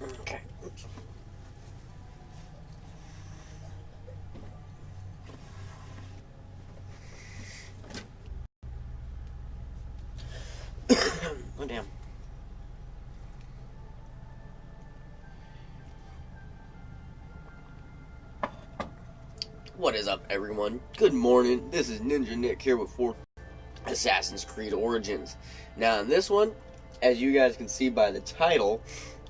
Okay. Oh, damn. What is up, everyone? Good morning. This is Ninja Nick here with Assassin's Creed Origins. Now, in this one, as you guys can see by the title,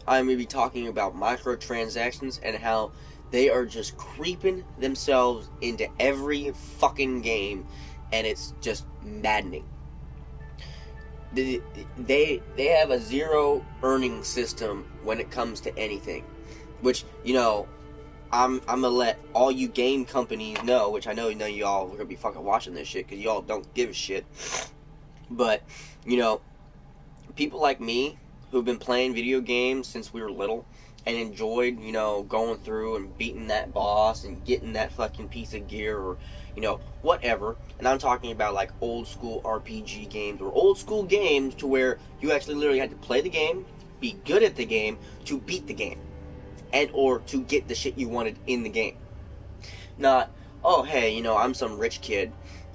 I'm going to be talking about microtransactions and how they are just creeping themselves into every fucking game, and it's just maddening. They have a zero earning system when it comes to anything, which, you know, I'm gonna let all you game companies know, which I know none of y'all are gonna be fucking watching this shit because y'all don't give a shit. But, you know, people like me who've been playing video games since we were little and enjoyed, you know, going through and beating that boss and getting that fucking piece of gear or, you know, whatever. And I'm talking about like old school RPG games or old school games to where you actually literally had to play the game, be good at the game to beat the game, and or to get the shit you wanted in the game. Not, oh hey, you know, I'm some rich kid,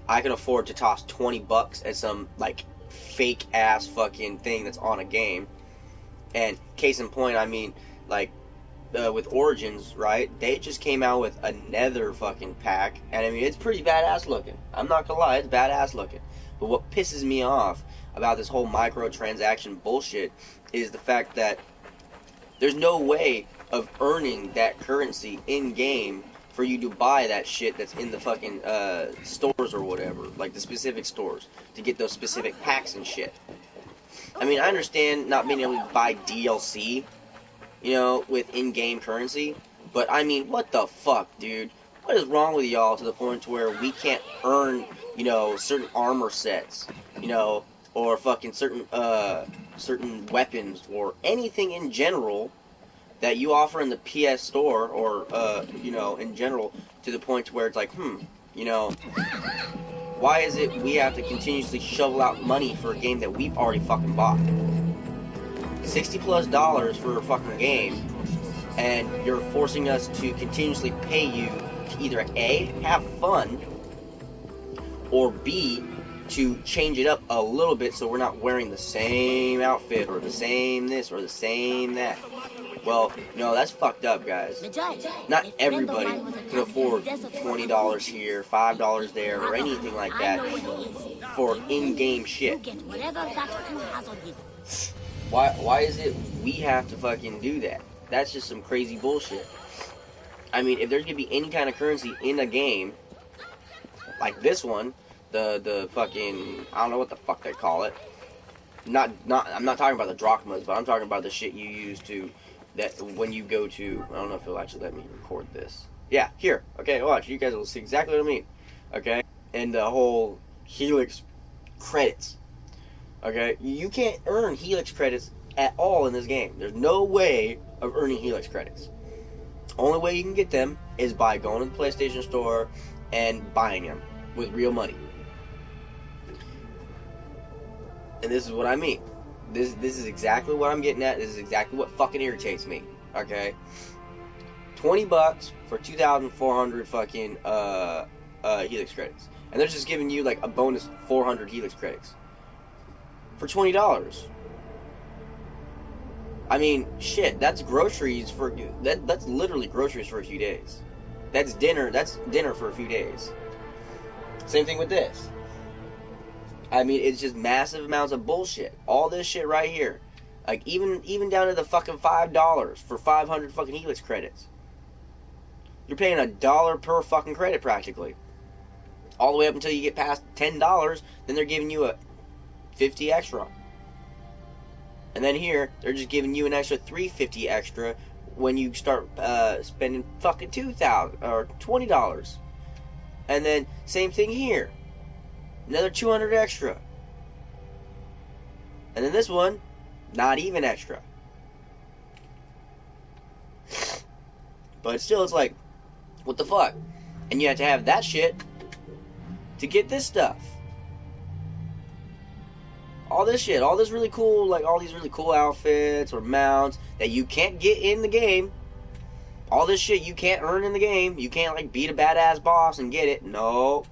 I can afford to toss $20 at some like fake ass fucking thing that's on a game. And case in point, I mean, like with Origins, right? They just came out with another fucking pack, and I mean, it's pretty badass looking. I'm not gonna lie, it's badass looking. But what pisses me off about this whole microtransaction bullshit is the fact that there's no way of earning that currency in game for you to buy that shit that's in the fucking stores or whatever, like the specific stores, to get those specific packs and shit. I mean, I understand not being able to buy DLC, you know, with in-game currency, but I mean, what the fuck, dude? What is wrong with y'all to the point to where we can't earn, you know, certain armor sets, you know, or fucking certain weapons or anything in general that you offer in the PS Store or you know, in general, to the point to where it's like, you know, why is it we have to continuously shovel out money for a game that we've already fucking bought? $60+ for a fucking game, and you're forcing us to continuously pay you to either A, have fun, or B, to change it up a little bit so we're not wearing the same outfit or the same this or the same that. Well, no, that's fucked up, guys. Not everybody can afford $20 here, $5 there, or anything like that for in-game shit. Why is it we have to fucking do that? That's just some crazy bullshit. I mean, if there's gonna be any kind of currency in a game, like this one, the fucking, I don't know what the fuck they call it. I'm not talking about the drachmas, but I'm talking about the shit you use to, that when you go to, I don't know if it'll actually let me record this. Yeah, here. Okay, watch. You guys will see exactly what I mean. Okay? And the whole helix credits. Okay? You can't earn helix credits at all in this game. There's no way of earning helix credits. Only way you can get them is by going to the PlayStation Store and buying them with real money. And this is what I mean. This is exactly what I'm getting at. This is exactly what fucking irritates me. Okay? $20 for 2,400 fucking helix credits. And they're just giving you like a bonus 400 helix credits. For $20. I mean, shit, that's groceries for that's literally groceries for a few days. That's dinner for a few days. Same thing with this. I mean, it's just massive amounts of bullshit. All this shit right here. Like, even down to the fucking $5 for 500 fucking helix credits. You're paying $1 per fucking credit practically. All the way up until you get past $10, then they're giving you a 50 extra. And then here, they're just giving you an extra $3.50 extra when you start spending fucking $2,000 or $20. And then, same thing here. Another 200 extra. And then this one, not even extra. But still, it's like, what the fuck? And you have to have that shit to get this stuff. all this shit, all this really cool, like all these really cool outfits or mounts that you can't get in the game. All this shit you can't earn in the game. You can't like beat a badass boss and get it. No.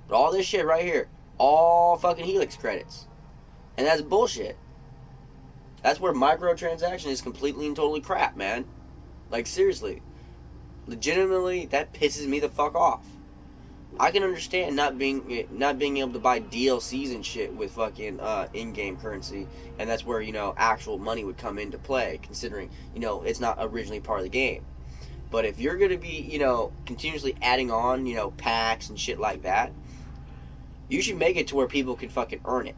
But all this shit right here, all fucking helix credits. And that's bullshit. That's where microtransaction is completely and totally crap, man. Like, seriously. Legitimately, that pisses me the fuck off. I can understand not being able to buy DLCs and shit with fucking in-game currency, and that's where, you know, actual money would come into play, considering, you know, it's not originally part of the game. But if you're going to be, you know, continuously adding on, you know, packs and shit like that, you should make it to where people can fucking earn it.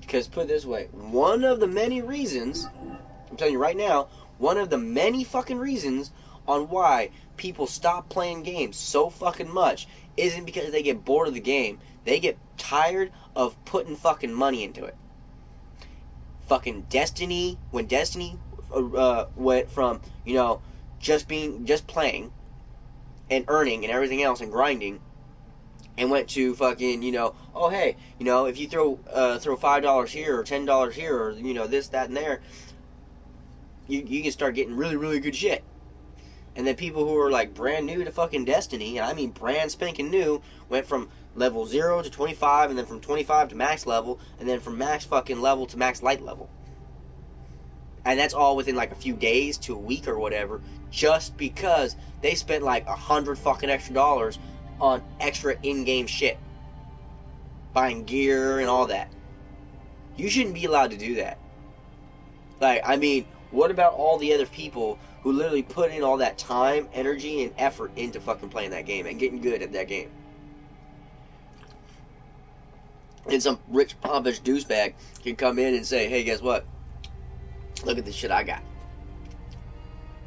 Because, put it this way, one of the many reasons, I'm telling you right now, one of the many fucking reasons on why people stop playing games so fucking much isn't because they get bored of the game. They get tired of putting fucking money into it. Fucking Destiny, when Destiny went from, you know, just playing and earning and everything else and grinding, and went to fucking, you know, oh hey, you know, if you throw $5 here or $10 here or, you know, this, that, and there, you can start getting really, really good shit. And then people who are like brand new to fucking Destiny, and I mean brand spanking new, went from level 0 to 25, and then from 25 to max level, and then from max fucking level to max light level. And that's all within like a few days to a week or whatever, just because they spent like $100 fucking extra dollars on extra in-game shit. Buying gear and all that. You shouldn't be allowed to do that. Like, I mean, what about all the other people who literally put in all that time, energy, and effort into fucking playing that game and getting good at that game? And some rich, pompous douchebag can come in and say, hey, guess what? Look at the shit I got.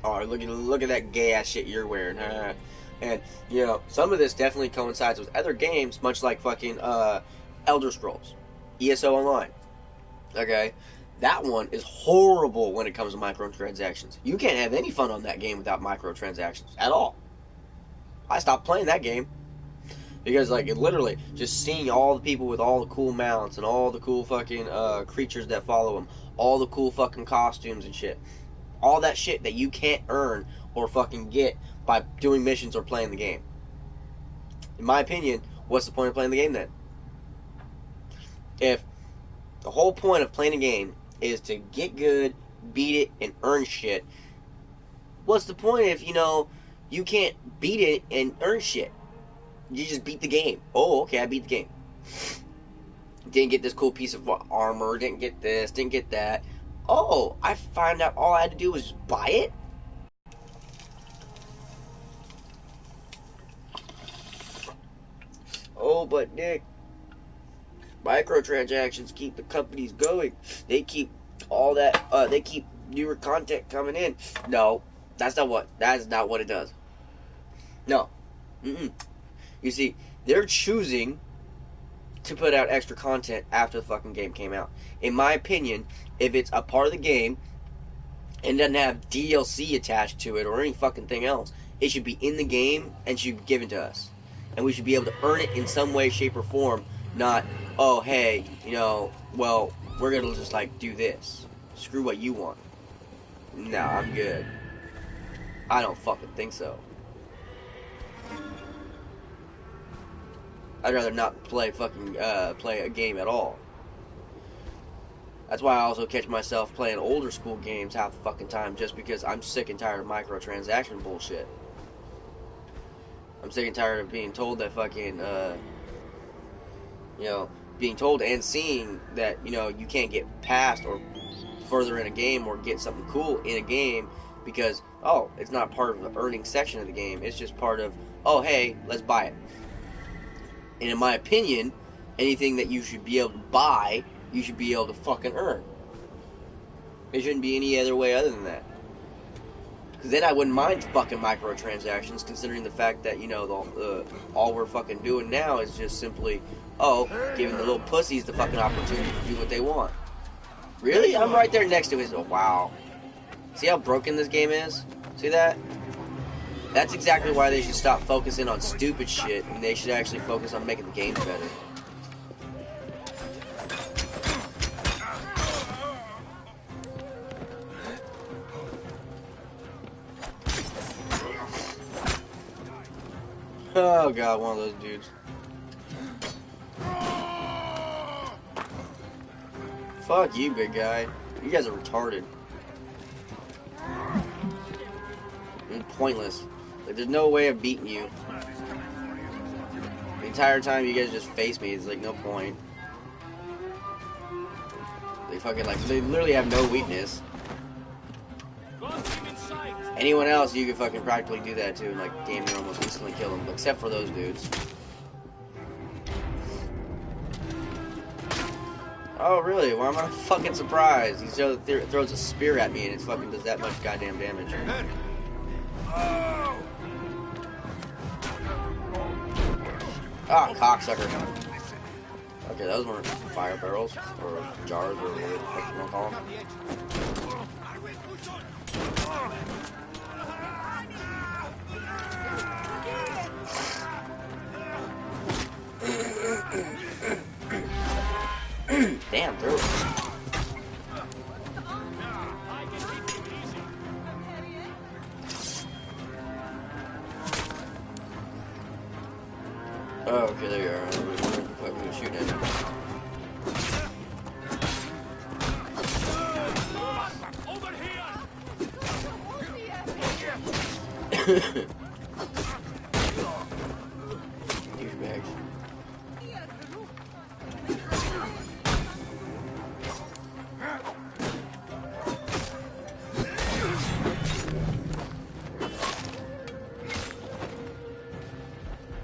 Or look at that gay-ass shit you're wearing. And, you know, some of this definitely coincides with other games, much like fucking Elder Scrolls. ESO Online. Okay? That one is horrible when it comes to microtransactions. You can't have any fun on that game without microtransactions. At all. I stopped playing that game. Because, like, it literally, just seeing all the people with all the cool mounts and all the cool fucking creatures that follow them, all the cool fucking costumes and shit. All that shit that you can't earn or fucking get by doing missions or playing the game. In my opinion, what's the point of playing the game then? If the whole point of playing a game is to get good, beat it, and earn shit, what's the point if, you know, you can't beat it and earn shit? You just beat the game. Oh, okay, I beat the game. Didn't get this cool piece of armor, didn't get this, didn't get that. Oh, I found out all I had to do was buy it? Oh, but Nick, microtransactions keep the companies going. They keep all that, they keep newer content coming in. No, that is not what it does. No. You see, they're choosing to put out extra content after the fucking game came out. In my opinion, if it's a part of the game and doesn't have DLC attached to it or any fucking thing else, it should be in the game and should be given to us. And we should be able to earn it in some way, shape, or form. Not, oh, hey, you know, well, we're going to just, like, do this. Screw what you want. No, I'm good. I don't fucking think so. I'd rather not play a game at all. That's why I also catch myself playing older school games half the fucking time, just because I'm sick and tired of microtransaction bullshit. I'm sick and tired of being told that fucking, you know, being told and seeing that, you know, you can't get past or further in a game or get something cool in a game because, oh, it's not part of the earning section of the game. It's just part of, oh, hey, let's buy it. And in my opinion, anything that you should be able to buy, you should be able to fucking earn. It shouldn't be any other way other than that. Because then I wouldn't mind fucking microtransactions, considering the fact that, you know, all we're fucking doing now is just simply, oh, giving the little pussies the fucking opportunity to do what they want. Really? I'm right there next to it. Oh, wow. See how broken this game is? See that? That's exactly why they should stop focusing on stupid shit, and they should actually focus on making the games better. Oh god, one of those dudes. Fuck you, big guy. You guys are retarded. It's pointless. Like, there's no way of beating you. The entire time you guys just face me, it's like no point. They fucking like, they literally have no weakness. Anyone else, you could fucking practically do that too, and like, damn near almost instantly kill them, except for those dudes. Oh, really? Well, I'm not fucking surprised. He throws a spear at me and it fucking does that much goddamn damage. Ah, cocksucker. Okay, those weren't fire barrels, or jars, or whatever the fuck you want to call them. Damn, through it. Oh, okay, there you are. I was wondering if I was shooting at him. Douchebags.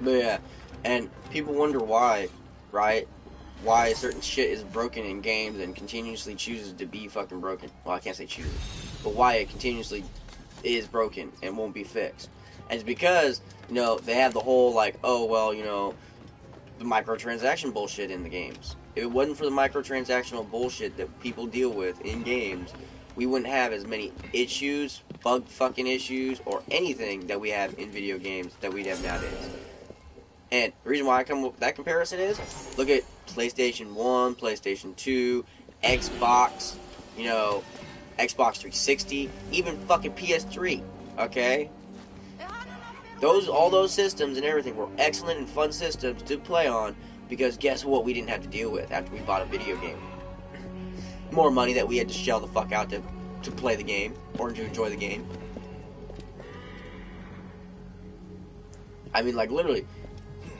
But yeah, and people wonder why, right? Why certain shit is broken in games and continuously chooses to be fucking broken. Well, I can't say chooses, but why it continuously is broken and won't be fixed. And it's because, you know, they have the whole, like, oh, well, you know, the microtransaction bullshit in the games. If it wasn't for the microtransactional bullshit that people deal with in games, we wouldn't have as many issues, bug fucking issues, or anything that we have in video games that we'd have nowadays. And the reason why I come up with that comparison is, look at PlayStation 1, PlayStation 2, Xbox, you know, Xbox 360, even fucking PS3, okay? All those systems and everything were excellent and fun systems to play on, because guess what we didn't have to deal with after we bought a video game? More money that we had to shell the fuck out to play the game, or to enjoy the game. I mean, like, literally,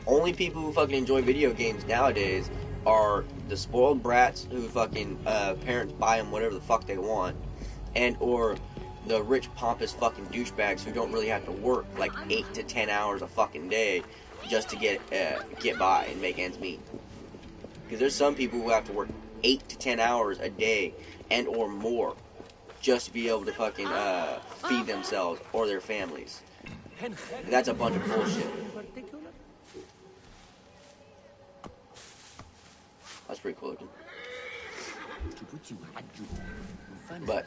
only people who fucking enjoy video games nowadays are the spoiled brats who fucking parents buy them whatever the fuck they want, and or the rich pompous fucking douchebags who don't really have to work like 8 to 10 hours a fucking day just to get by and make ends meet. Because there's some people who have to work 8 to 10 hours a day and or more just to be able to fucking feed themselves or their families. And that's a bunch of bullshit. That's pretty cool looking. But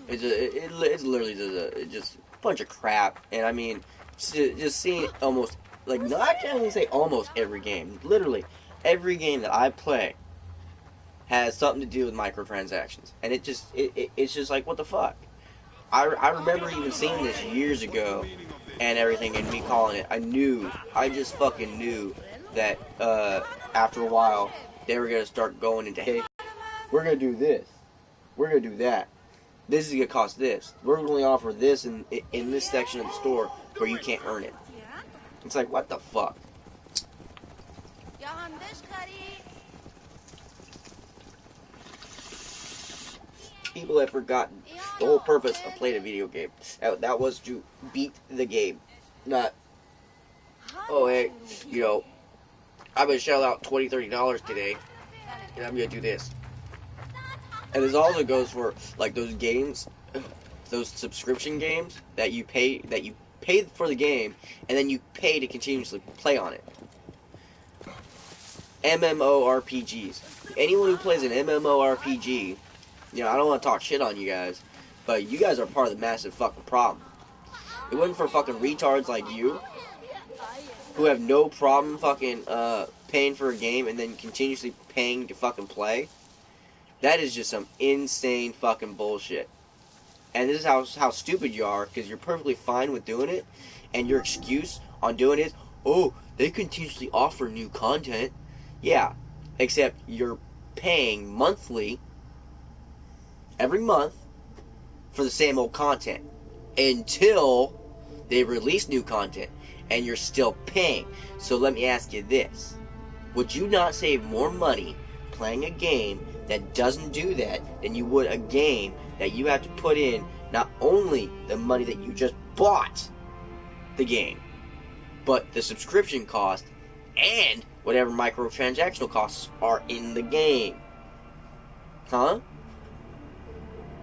it's literally just a bunch of crap. And I mean, just seeing almost, like, no, I can't even say almost every game. Literally, every game that I play has something to do with microtransactions. And it's just like, what the fuck? I remember even seeing this years ago and everything, and me calling it. I just fucking knew that after a while they were gonna start going into, hey, we're gonna do this, we're gonna do that, this is gonna cost this, we're gonna offer this in this section of the store where you can't earn it. It's like, what the fuck? People have forgotten the whole purpose of playing a video game. That was to beat the game, not, oh, hey, you know, I'm going to shell out $20, $30 today, and I'm going to do this. And this also goes for, like, those games, those subscription games that you pay for the game, and then you pay to continuously play on it. MMORPGs. Anyone who plays an MMORPG, you know, I don't want to talk shit on you guys, but you guys are part of the massive fucking problem. It wasn't for fucking retards like you, who have no problem fucking paying for a game and then continuously paying to fucking play. That is just some insane fucking bullshit. And this is how stupid you are, because you're perfectly fine with doing it, and your excuse on doing is, oh, they continuously offer new content. Yeah, except you're paying monthly, every month, for the same old content until they release new content, and you're still paying. So let me ask you this. Would you not save more money playing a game that doesn't do that than you would a game that you have to put in not only the money that you just bought the game, but the subscription cost and whatever microtransactional costs are in the game? Huh?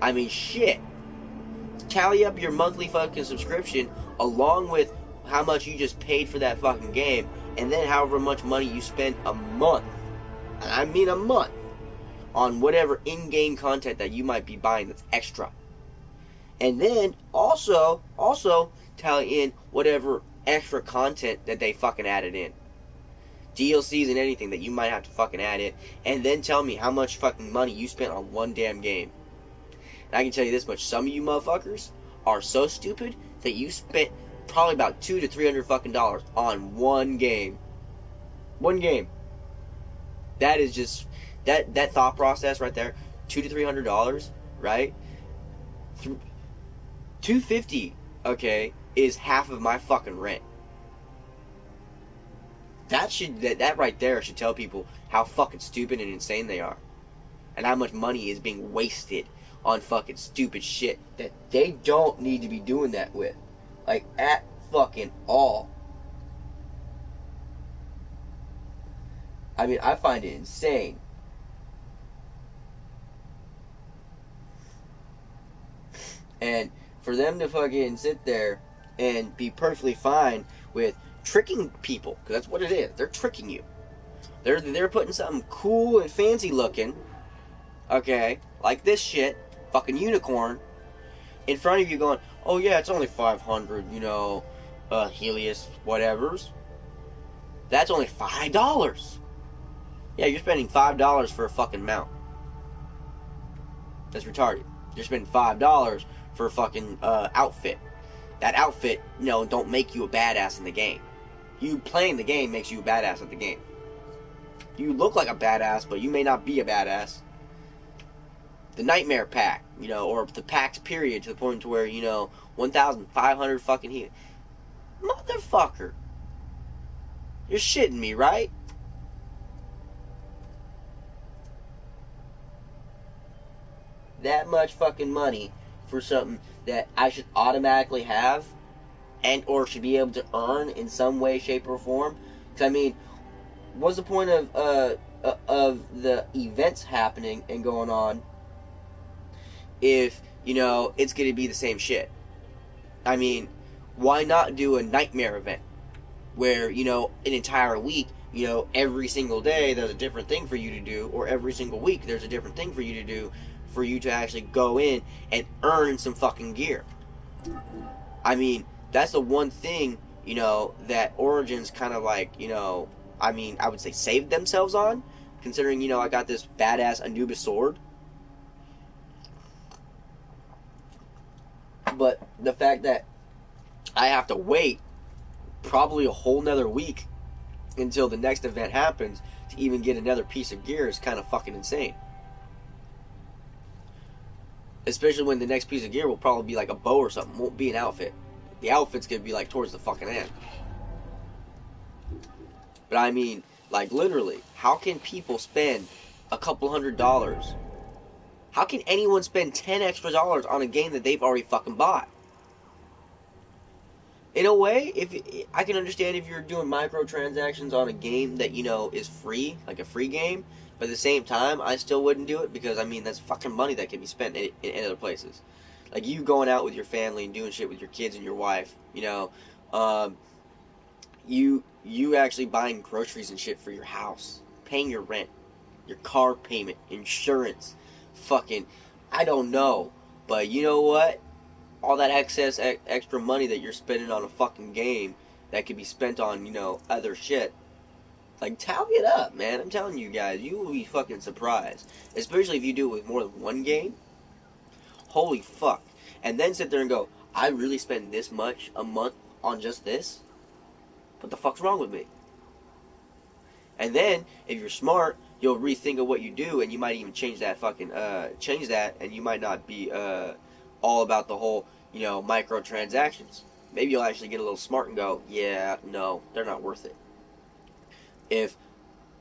I mean, shit. Tally up your monthly fucking subscription along with how much you just paid for that fucking game, and then however much money you spend a month, and I mean a month, on whatever in-game content that you might be buying that's extra. And then also tally in whatever extra content that they fucking added in. DLCs and anything that you might have to fucking add in. And then tell me how much fucking money you spent on one damn game. And I can tell you this much, some of you motherfuckers are so stupid that you spent probably about $200 to $300 fucking dollars on one game. One game. That is just that thought process right there. $200 to $300, right? $250, okay, is half of my fucking rent. That right there should tell people how fucking stupid and insane they are, and how much money is being wasted on fucking stupid shit that they don't need to be doing that with, like at fucking all. I mean, I find it insane. And for them to fucking sit there and be perfectly fine with tricking people, because that's what it is. They're tricking you. They're putting something cool and fancy looking, okay, like this shit, fucking unicorn, in front of you going, oh yeah, it's only 500, helix whatevers. That's only $5. Yeah, you're spending $5 for a fucking mount. That's retarded. You're spending $5 for a fucking outfit. That outfit, don't make you a badass in the game. You playing the game makes you a badass at the game. You look like a badass, but you may not be a badass. The Nightmare Pack, or the packs period, to the point to where, 1,500 fucking heat. Motherfucker. You're shitting me, right? That much fucking money for something that I should automatically have and or should be able to earn in some way, shape, or form. Because, I mean, what's the point of the events happening and going on if, it's going to be the same shit? I mean, why not do a nightmare event where, an entire week, every single day there's a different thing for you to do, or every single week there's a different thing for you to do, for you to actually go in and earn some fucking gear. I mean, that's the one thing, that Origins kind of like, I would say saved themselves on, considering, I got this badass Anubis sword. But the fact that I have to wait probably a whole nother week until the next event happens to even get another piece of gear is kind of fucking insane. Especially when the next piece of gear will probably be like a bow or something. Won't be an outfit. The outfit's gonna be like towards the fucking end. But I mean, like literally, how can people spend a couple $100? How can anyone spend $10 extra on a game that they've already fucking bought? In a way, I can understand if you're doing microtransactions on a game that, is free, like a free game. But at the same time, I still wouldn't do it because, I mean, that's fucking money that can be spent in other places. Like, you going out with your family and doing shit with your kids and your wife, you actually buying groceries and shit for your house, paying your rent, your car payment, insurance, fucking, I don't know. But you know what? All that excess extra money that you're spending on a fucking game that could be spent on, other shit. Like, tally it up, man. I'm telling you guys, you will be fucking surprised. Especially if you do it with more than one game. Holy fuck. And then sit there and go, I really spend this much a month on just this? What the fuck's wrong with me? And then, if you're smart, you'll rethink of what you do, and you might even change that, and you might not be all about the whole, microtransactions. Maybe you'll actually get a little smart and go, yeah, no, they're not worth it. If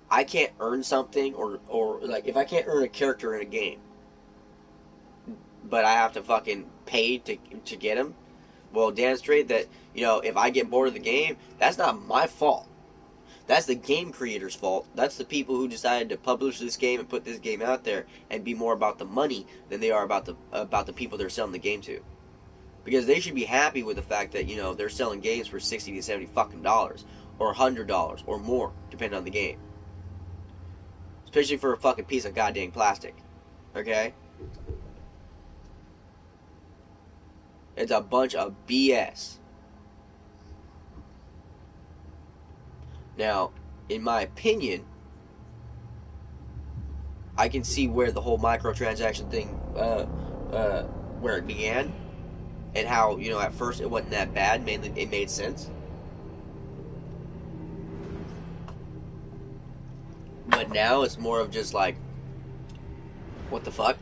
I can't earn something, or like, if I can't earn a character in a game, but I have to fucking pay to get him, well, damn straight that, if I get bored of the game, that's not my fault. That's the game creator's fault. That's the people who decided to publish this game and put this game out there and be more about the money than they are about the people they're selling the game to. Because they should be happy with the fact that, they're selling games for $60 to $70 fucking dollars, or $100 or more, depending on the game. Especially for a fucking piece of goddamn plastic. Okay? It's a bunch of BS. Now, in my opinion, I can see where the whole microtransaction thing, where it began, and how, at first it wasn't that bad, mainly it made sense. But now it's more of just like, what the fuck?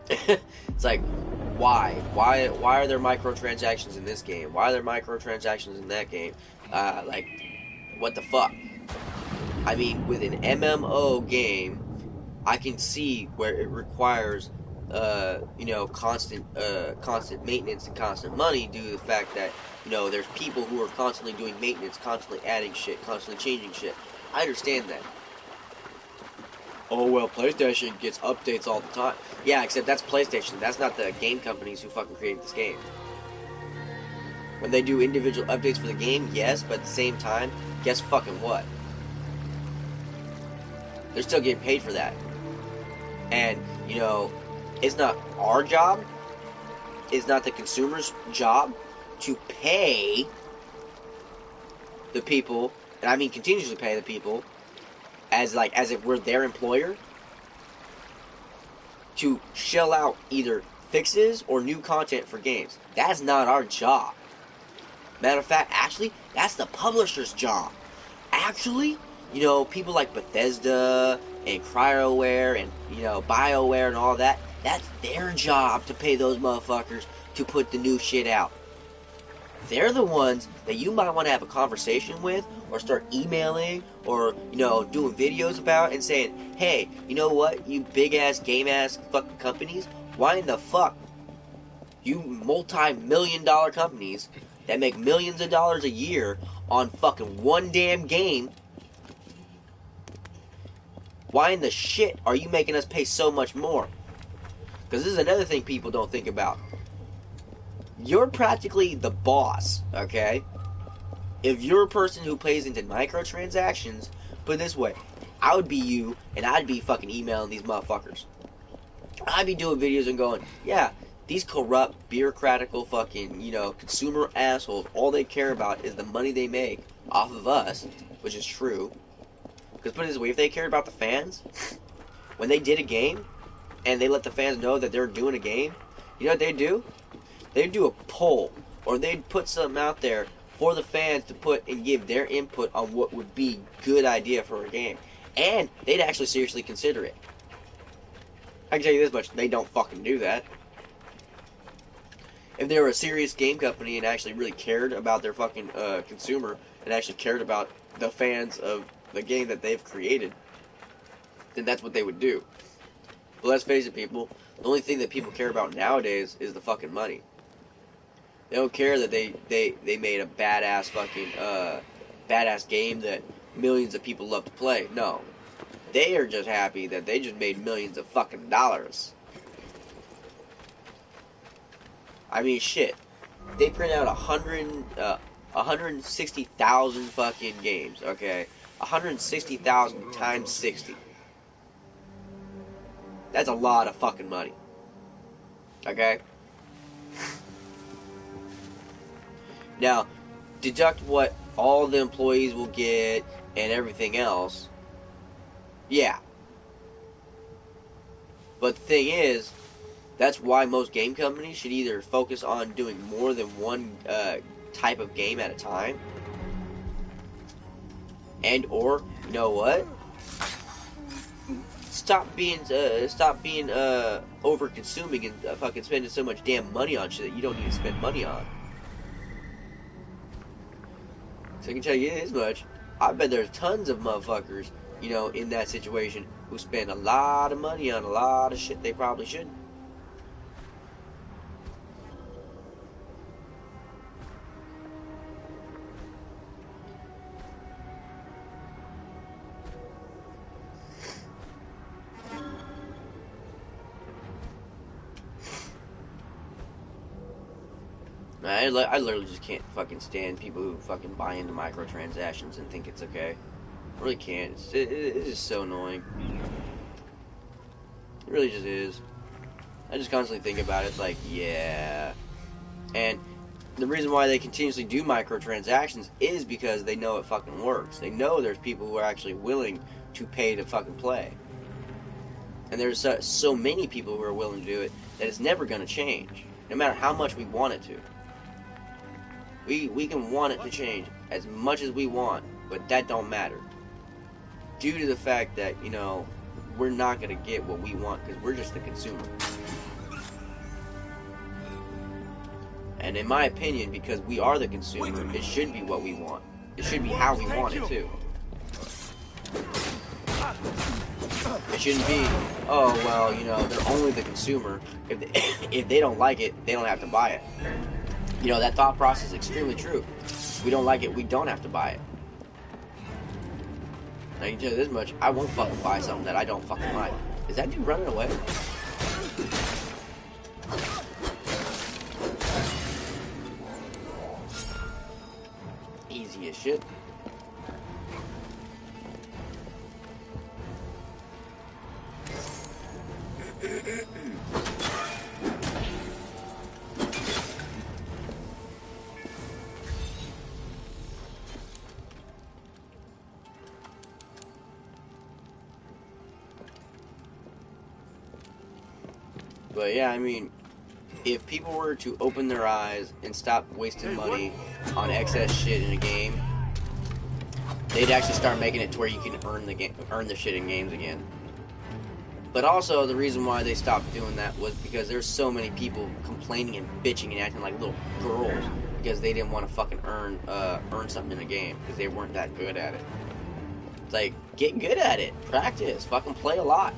It's like, why? Why are there microtransactions in this game? Why are there microtransactions in that game? Like, what the fuck? I mean, with an MMO game, I can see where it requires, constant maintenance and constant money due to the fact that, there's people who are constantly doing maintenance, constantly adding shit, constantly changing shit. I understand that. Oh, well, PlayStation gets updates all the time. Yeah, except that's PlayStation. That's not the game companies who fucking created this game. When they do individual updates for the game, yes, but at the same time, guess fucking what? They're still getting paid for that. And, it's not our job, it's not the consumer's job to pay the people, and I mean continuously pay the people, as if we're their employer, to shell out either fixes or new content for games. That's not our job. Matter of fact, actually, that's the publisher's job. Actually, people like Bethesda and CryoWare and, BioWare and all that, that's their job to pay those motherfuckers to put the new shit out. They're the ones that you might want to have a conversation with, or start emailing, or, doing videos about, and saying, hey, you know what, you big-ass, game-ass fucking companies, why in the fuck, you multi-million-dollar companies that make millions of dollars a year on fucking one damn game, why in the shit are you making us pay so much more? Because this is another thing people don't think about. You're practically the boss, okay? If you're a person who plays into microtransactions, put it this way, I would be you, and I'd be fucking emailing these motherfuckers. I'd be doing videos and going, yeah, these corrupt, bureaucratical fucking, consumer assholes, all they care about is the money they make off of us, which is true. Because put it this way, if they cared about the fans, when they did a game, and they let the fans know that they're doing a game, you know what they'd do? They'd do a poll, or they'd put something out there for the fans to put and give their input on what would be a good idea for a game. And they'd actually seriously consider it. I can tell you this much, they don't fucking do that. If they were a serious game company and actually really cared about their fucking consumer, and actually cared about the fans of the game that they've created, then that's what they would do. But let's face it, people, the only thing that people care about nowadays is the fucking money. They don't care that they made a badass fucking badass game that millions of people love to play. No. They are just happy that they just made millions of fucking dollars. I mean, shit. They print out 160,000 fucking games, okay? 160,000 times 60. That's a lot of fucking money. Okay? Now, deduct what all the employees will get and everything else. Yeah. But the thing is, that's why most game companies should either focus on doing more than one type of game at a time, And or, you know what? Stop being over consuming and fucking spending so much damn money on shit that you don't need to spend money on. So I can tell you this much, I bet there's tons of motherfuckers, you know, in that situation who spend a lot of money on a lot of shit they probably shouldn't. I literally just can't fucking stand people who fucking buy into microtransactions and think it's okay. I really can't. It's just so annoying. It really just is. I just constantly think about it. It's like, yeah. And the reason why they continuously do microtransactions is because they know it fucking works. They know there's people who are actually willing to pay to fucking play. And there's so many people who are willing to do it that it's never going to change. No matter how much we want it to. We can want it to change as much as we want, but that don't matter. Due to the fact that, you know, we're not going to get what we want because we're just the consumer. And in my opinion, because we are the consumer, it should be what we want. It should be how we want it too. It shouldn't be, oh, well, you know, they're only the consumer. If they don't like it, they don't have to buy it. You know, that thought process is extremely true. If we don't like it, we don't have to buy it. And I can tell you this much, I won't fucking buy something that I don't fucking like. Is that dude running away? Easy as shit. But yeah, I mean, if people were to open their eyes and stop wasting money on excess shit in a game, they'd actually start making it to where you can earn the shit in games again. But also, the reason why they stopped doing that was because there's so many people complaining and bitching and acting like little girls because they didn't want to fucking earn something in a game because they weren't that good at it. It's like, get good at it, practice, fucking play a lot.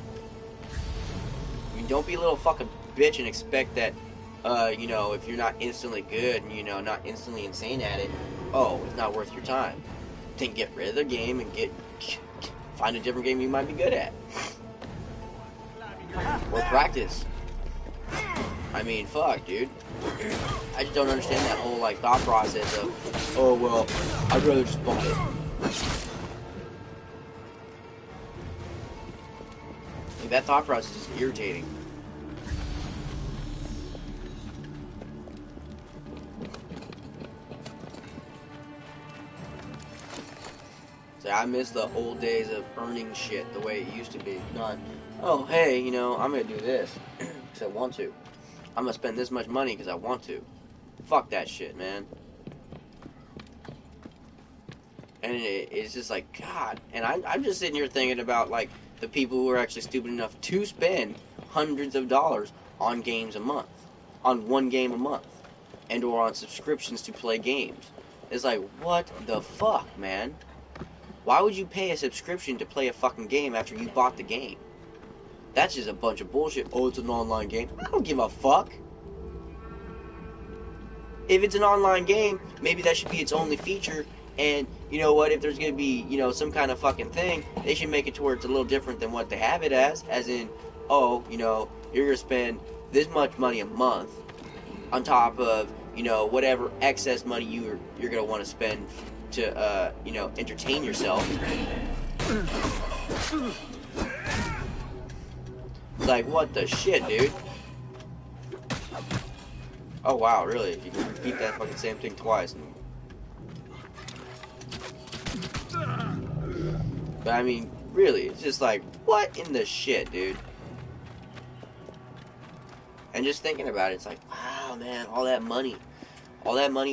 I mean, don't be a little fucking bitch and expect that, you know, if you're not instantly good and, you know, not instantly insane at it, oh, it's not worth your time. Then get rid of the game and find a different game you might be good at. Or practice. I mean, fuck, dude. I just don't understand that whole, like, thought process of, oh, well, I'd rather just buy it. Like, that thought process is irritating. So I miss the old days of earning shit the way it used to be. Not, oh, hey, you know, I'm gonna do this because I want to. I'm gonna spend this much money because I want to. Fuck that shit, man. And it's just like, God. And I'm just sitting here thinking about, like, the people who are actually stupid enough to spend hundreds of dollars on games a month. On one game a month. And or on subscriptions to play games. It's like, what the fuck, man? Why would you pay a subscription to play a fucking game after you bought the game? That's just a bunch of bullshit. Oh, it's an online game. I don't give a fuck. If it's an online game, maybe that should be its only feature. And, you know what, if there's going to be, you know, some kind of fucking thing, they should make it to where it's a little different than what they have it as in, oh, you know, you're going to spend this much money a month on top of, you know, whatever excess money you're going to want to spend to, you know, entertain yourself. Like, what the shit, dude? Oh, wow, really? You can repeat that fucking same thing twice. But, I mean, really, it's just like, what in the shit, dude? And just thinking about it, it's like, wow, man, all that money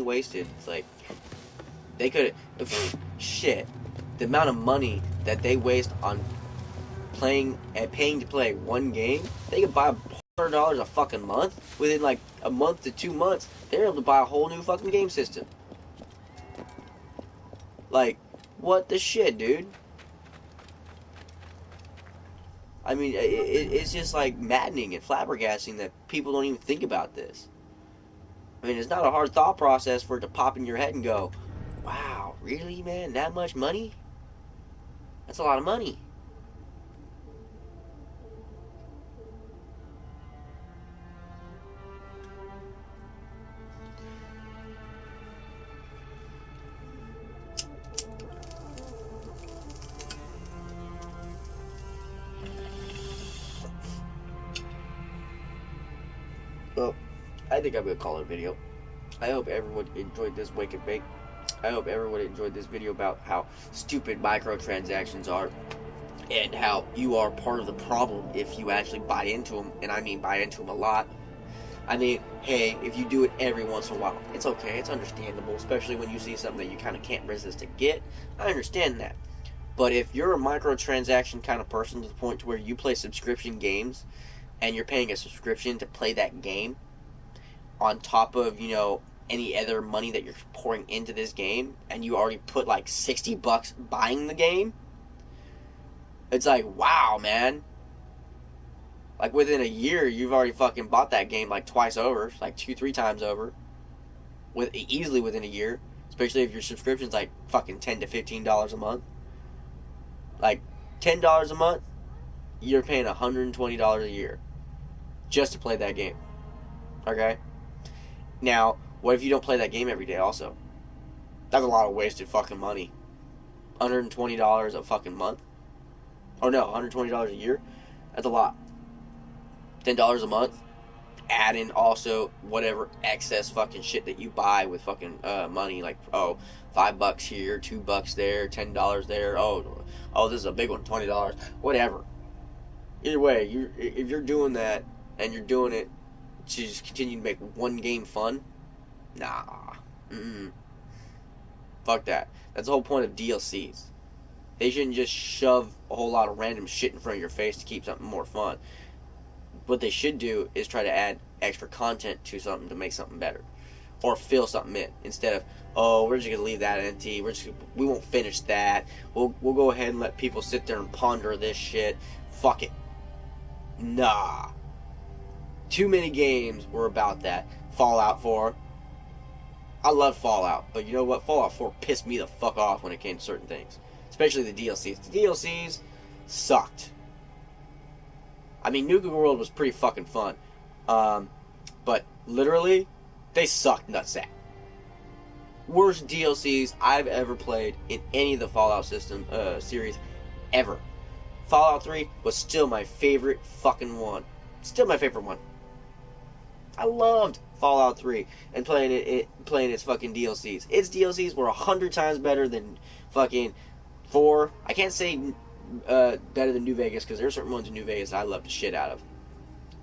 wasted. It's like, they could have, shit. the amount of money that they waste on playing and paying to play one game, they could buy $100 a fucking month. Within like a month to 2 months, they're able to buy a whole new fucking game system. Like, what the shit, dude? I mean, it's just like maddening and flabbergasting that people don't even think about this. I mean, it's not a hard thought process for it to pop in your head and go, wow, really, man? That much money? That's a lot of money. Well, I think I'm going to call it a video. I hope everyone enjoyed this Wake and Bake. I hope everyone enjoyed this video about how stupid microtransactions are and how you are part of the problem if you actually buy into them, and I mean buy into them a lot. I mean, hey, if you do it every once in a while, it's okay, it's understandable, especially when you see something that you kind of can't resist to get. I understand that. But if you're a microtransaction kind of person to the point to where you play subscription games and you're paying a subscription to play that game on top of, any other money that you're pouring into this game, and you already put like $60 buying the game, it's like, wow, man. Like, within a year, you've already fucking bought that game like twice over, like 2-3 times over, easily within a year, especially if your subscription's like fucking $10 to $15 a month. Like, $10 a month, you're paying $120 a year just to play that game. Okay? Now, what if you don't play that game every day also? That's a lot of wasted fucking money. $120 a fucking month? Oh no, $120 a year? That's a lot. $10 a month? Add in also whatever excess fucking shit that you buy with fucking money, like, oh, $5 here, $2 there, $10 there, oh, this is a big one, $20, whatever. Either way, if you're doing that and you're doing it to just continue to make one game fun, nah. Mm-mm. Fuck that. That's the whole point of DLCs. They shouldn't just shove a whole lot of random shit in front of your face to keep something more fun. What they should do is try to add extra content to something to make something better. Or fill something in. Instead of, oh, we're just going to leave that empty. We won't finish that. We'll go ahead and let people sit there and ponder this shit. Fuck it. Nah. Too many games were about that. Fallout 4. I love Fallout, but you know what? Fallout 4 pissed me the fuck off when it came to certain things. Especially the DLCs. The DLCs sucked. I mean, Nuka World was pretty fucking fun. But literally, they sucked nutsack. Worst DLCs I've ever played in any of the Fallout system series ever. Fallout 3 was still my favorite fucking one. Still my favorite one. I loved Fallout 3 and playing its fucking DLCs. Its DLCs were 100 times better than fucking 4. I can't say better than New Vegas, because there are certain ones in New Vegas I love the shit out of.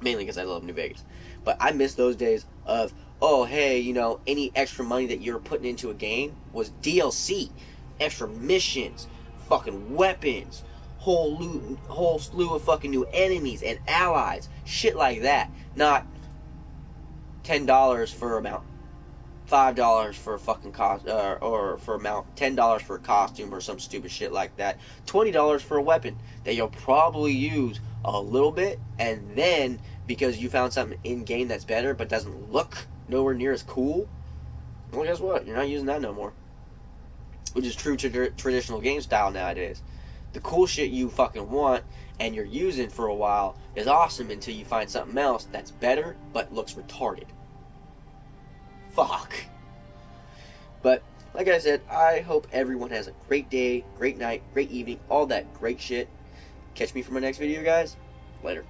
Mainly because I love New Vegas. But I miss those days of, oh, hey, any extra money that you're putting into a game was DLC. Extra missions, fucking weapons, whole slew of fucking new enemies and allies. Shit like that. Not $10 for a mount, $5 for a fucking cost, or for a mount, $10 for a costume or some stupid shit like that, $20 for a weapon that you'll probably use a little bit, and then because you found something in game that's better but doesn't look nowhere near as cool, well, guess what? You're not using that no more. Which is true to traditional game style nowadays. The cool shit you fucking want and you're using for a while is awesome until you find something else that's better but looks retarded. Fuck. But, like I said, I hope everyone has a great day, great night, great evening, all that great shit. Catch me for my next video, guys. Later.